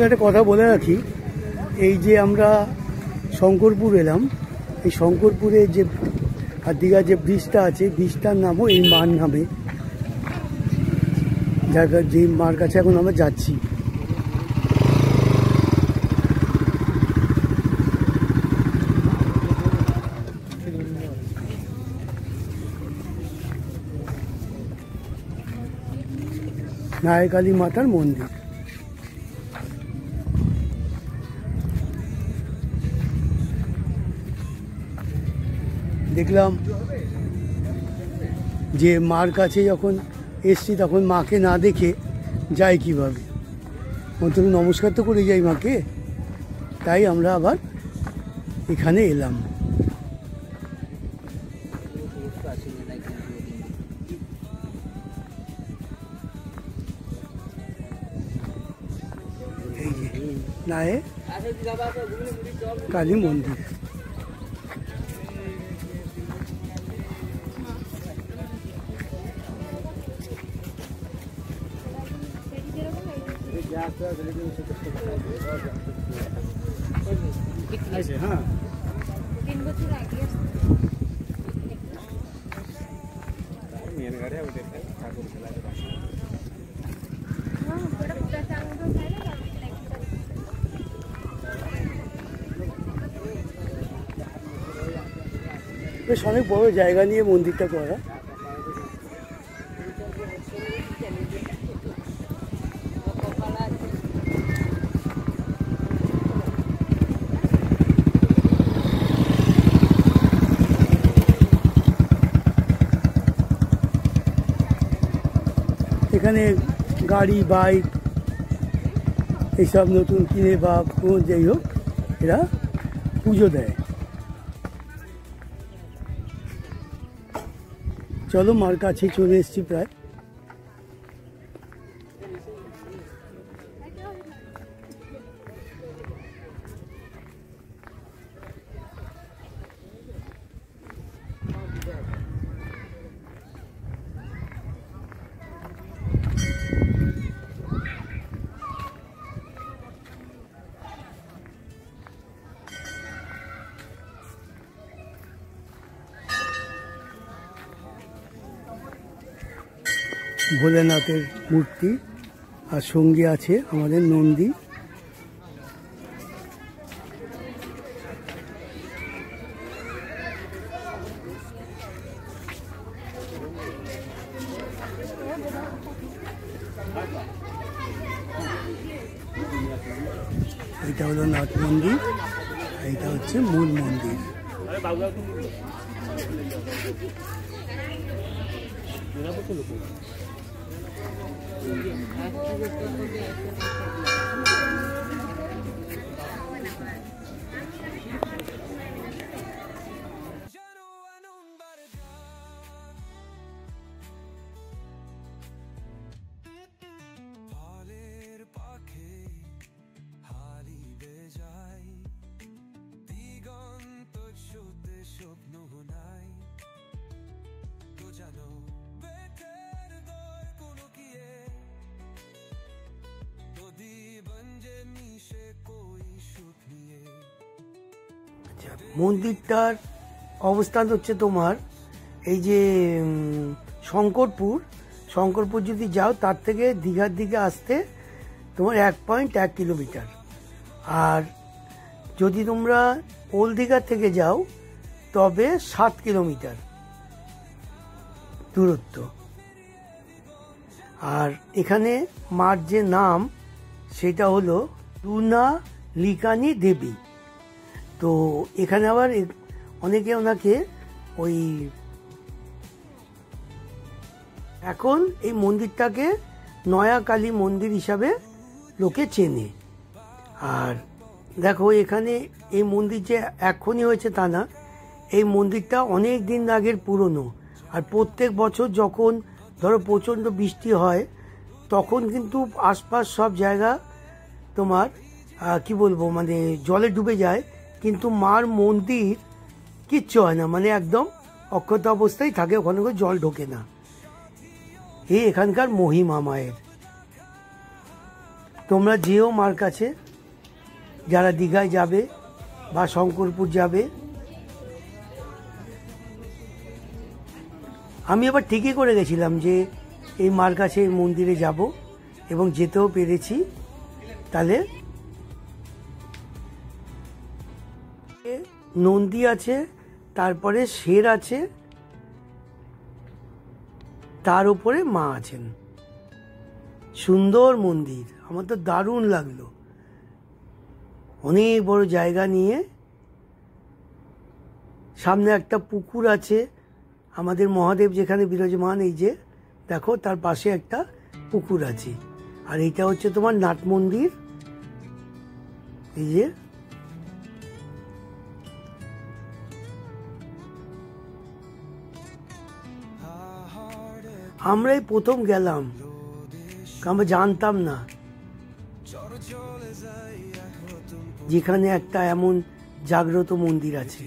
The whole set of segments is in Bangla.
একটা কথা বলে রাখি, এই যে আমরা শঙ্করপুর এলাম, এই শঙ্করপুরে যে দীঘার যে ব্রিজটা আছে, ব্রিজটার নামও এই মার নামে, যে মার কাছে এখন আমরা যাচ্ছি। নায়কালী মাতার মন্দির। দেখলাম যে মার কাছে যখন এসছি তখন মাকে না দেখে যাই কিভাবে, অন্তত নমস্কার তো করে যাই মাকে, তাই আমরা আবার এখানে এলাম। এই যে নায়কালী মন্দির। হ্যাঁ, 3 বছর আগে বেশ অনেক বড় জায়গা নিয়ে মন্দিরটা করা। এখানে গাড়ি বাইক এইসব নতুন কিনে বা যাই হোক এরা পুজো দেয়। চলো, মার কাছে চলে এসছি প্রায়। ভোলেনাথের মূর্তি আর সঙ্গে আছে আমাদের নন্দী। এটা হলো নাথ মন্দির, এইটা হচ্ছে মূল মন্দির। মন্দিরটার অবস্থান হচ্ছে তোমার এই যে শঙ্করপুর যদি যাও তার থেকে দীঘার দিকে আসতে তোমার 1.1 কিলোমিটার। আর যদি তোমরা ওল্ড দীঘা থেকে যাও তবে 7 কিলোমিটার দূরত্ব। আর এখানে মার যে নাম সেটা হলো রুনালিকানি দেবী। তো এখানে আবার অনেকে ওনাকে ওই এখন এই মন্দিরটাকে নয়া কালী মন্দির হিসাবে লোকে চেনে। আর দেখো এখানে এই মন্দির যে এখনই হয়েছে তা না, এই মন্দিরটা অনেক দিন আগের পুরনো। আর প্রত্যেক বছর যখন ধরো প্রচণ্ড বৃষ্টি হয় তখন কিন্তু আশপাশ সব জায়গা তোমার কি বলবো মানে জলে ডুবে যায়, কিন্তু মার মন্দির কিচ্ছু হয় না, মানে একদম অক্ষত অবস্থায় থাকে, ওখানে করে জল ঢোকে না। এই এখানকার মহিমা মায়ের। তোমরা যেও মার কাছে, যারা দীঘায় যাবে বা শঙ্করপুর যাবে। আমি আবার ঠিকই করে গেছিলাম যে এই মার কাছে এই মন্দিরে যাব এবং যেতেও পেরেছি। তাহলে নন্দী আছে, তারপরে শের আছে, তার উপরে মা আছেন। সুন্দর মন্দির, আমার তো দারুণ লাগলো। অনেক বড় জায়গা নিয়ে, সামনে একটা পুকুর আছে। আমাদের মহাদেব যেখানে বিরাজমান, এই যে দেখো তার পাশে একটা পুকুর আছে। আর এইটা হচ্ছে তোমার নাট মন্দির। এই যে আমরাই প্রথম গেলাম, আমরা জানতাম না যেখানে একটা এমন জাগ্রত মন্দির আছে।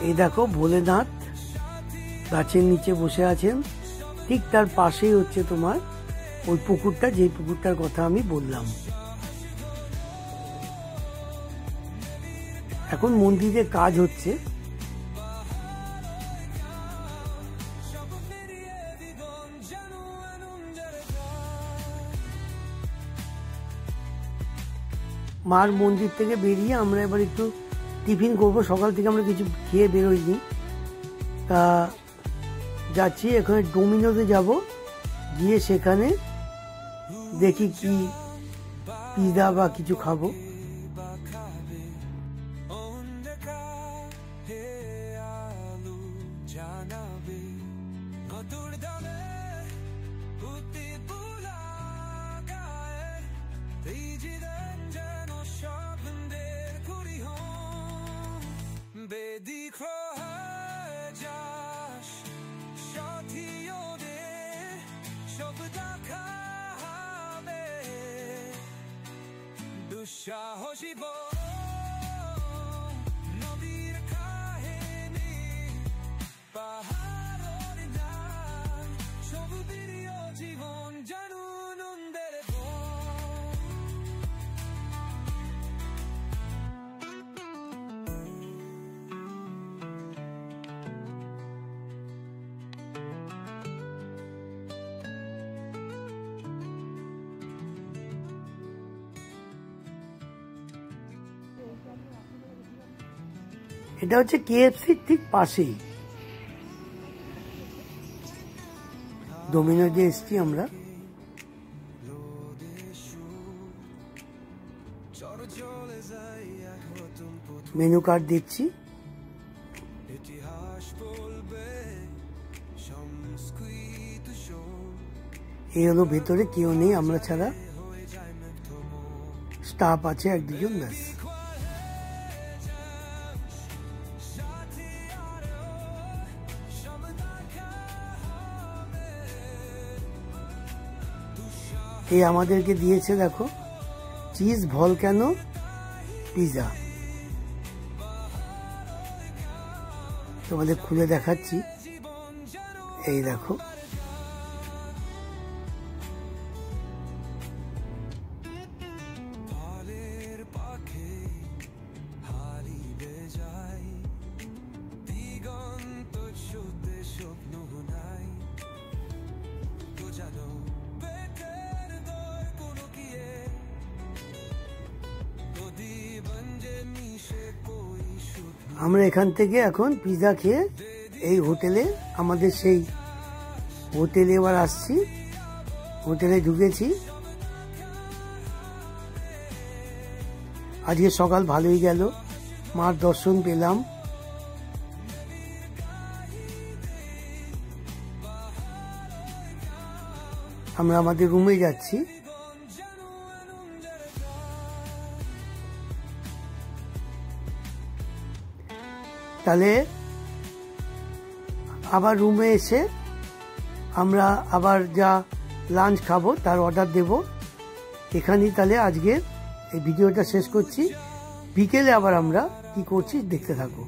এই দেখো ভোলেনাথ গাছের নিচে বসে আছেন, ঠিক তার পাশেই হচ্ছে তোমার ওই পুকুরটা, যে পুকুরটার কথা আমি বললাম। এখন মন্দিরে কাজ হচ্ছে। মার মন্দির থেকে বেরিয়ে আমরা এবার একটু টিফিন করবো। সকাল থেকে আমরা কিছু খেয়ে বেরোইনি, তা যাচ্ছি এখানে ডোমিনোজে যাব, গিয়ে সেখানে দেখি কি পিৎজা বা কিছু খাবো। এটা হচ্ছে কেএফসির ঠিক পাশেই ডোমিনোজে এসছি আমরা। মেনু কার্ড দিচ্ছি। এই হলো ভেতরে, কেউ নেই আমরা ছাড়া, স্টাফ আছে এক দুজন ব্যাস। এই আমাদেরকে দিয়েছে দেখো চিজ ভলক্যানো পিজা, তোমাদের খুলে দেখাচ্ছি। এই দেখো আমরা এখান থেকে এখন পিজা খেয়ে এই হোটেলে, আমাদের সেই হোটেলে এবার আসছি। হোটেলে ঢুকেছি। আজকে সকাল ভালোই গেল, মার দর্শন পেলাম। আমরা আমাদের রুমে যাচ্ছি। তাহলে আবার রুমে এসে আমরা আবার যা লাঞ্চ খাবো তার অর্ডার দেব। এখানেই তাহলে আজকের এই ভিডিওটা শেষ করছি। বিকেলে আবার আমরা কি করছি দেখতে থাকো।